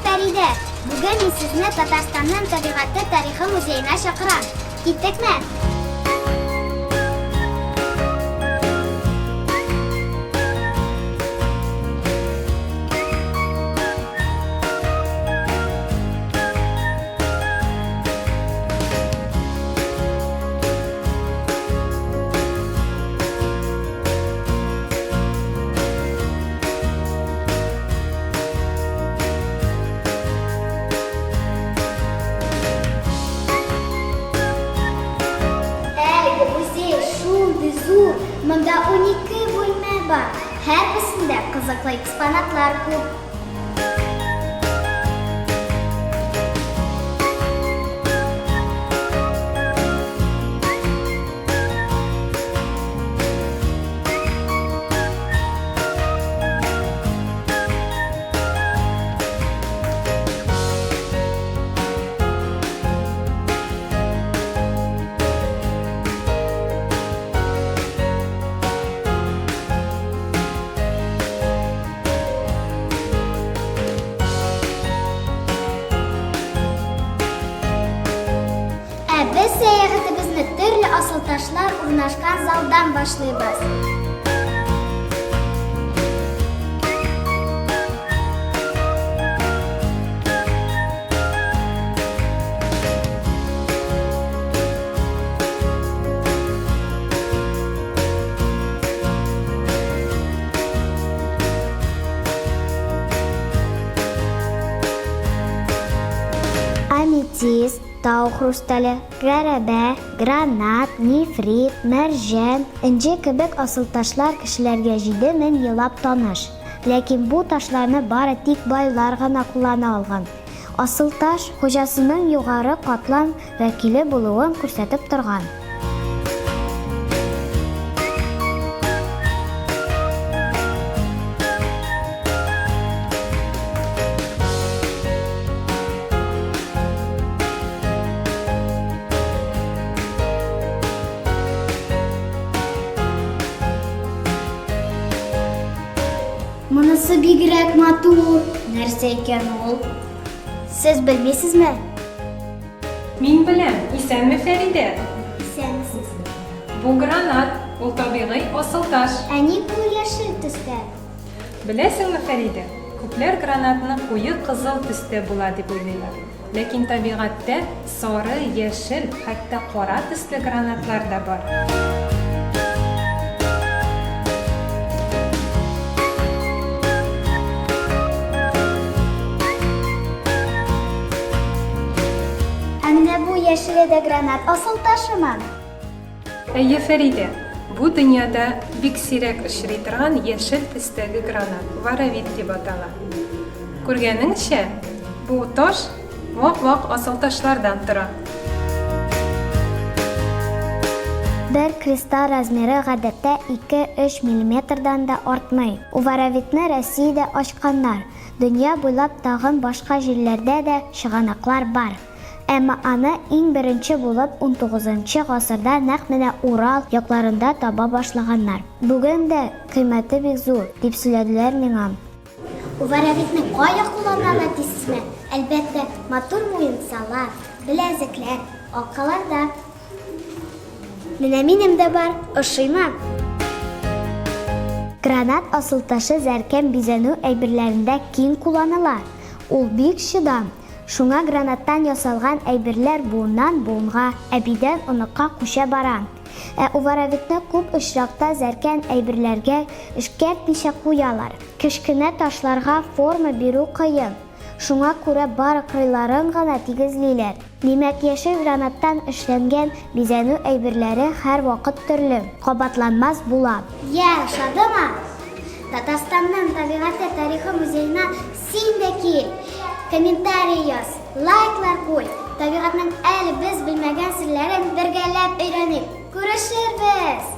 Фәридә, бүген мин сезне Татарстанның табигаты тарихы музеена чакырам. Киттекме? Монда 12 бүлмә бар. Һәрберсендә кызыклы экспонатлар күп. Biz сәяхәтебезне төрле асылташлар урнашкан залдан башлыйбыз. Аметист, тау хрустале, гәрәбә, гранат, нефрит, мәрҗән, инҗе кебек асылташлар кешеләргә 7000 еллап таныш. Ләкин бу ташларны бары тик байлар гына куллана алган. Асылташ хуҗасының югары катлам вәкиле булуын күрсәтеп торган. Монысы бигрәк матур. Нәрсә икән ул? Сез белмисезме? Мин беләм, исәнме Фәридә? Исәнсез. Бу гранат, ул табигый асылташ. Ә ник ул яшел төстә? Беләсеңме Фәридә? Күпләр гранатны куе кызыл төстә була дип уйлыйлар. Ләкин табигатьтә сары, яшел, хәтта кара төсле гранатлар да бар. Бу яшеле дә гранат асылташымы? Әйе Фәридә, бу дөньяда бик сирәк очрый торган яшел төстәге гранат, варавит дип атала. Күргәнеңчә, бу таш вак-вак асылташлардан тора. Бер кристалл размеры гадәттә 2-3 мм да артмый. Варавитны Россиядә ачканнар. Дөнья буйлап тагын башка җирләрдә дә чыганаклар бар. Әмма аны иң беренче булып 19-нчы гасырда нәкъ менә Урал якларында таба башлаганнар. Бүген дә кыйммәте бик зур, дип сөйләделәр миңа. Варавитны кая кулланалар дисезме? Әлбәттә, матур муенсалар, беләзекләр, акаларда. Менә минем дә бар, ошыймы? Гранат асылташы зәркәм бизәнү әйберләрендә киң кулланыла. Ул бик чыдам. Шуңа гранаттан ясалган әйберләр буыннан буынга, әбидән оныкка күчә бара. Варавитны күп очракта зәркән әйберләргә эшкәртмичә куялар. Кечкенә ташларга форма бирү кыен. Шуңа күрә бары кырыйларын гына тигезлиләр. Димәк, яшел гранаттан эшләнгән бизәнү әйберләре һәр вакыт төрле, кабатланмас була. Шадымы? Татарстанның табигаты тарихы музеена син дә кил. Комментарий яз, лайклар куй. Табигатның әле без белмәгән серләрен бергәләп өйрәник. Күрешербез!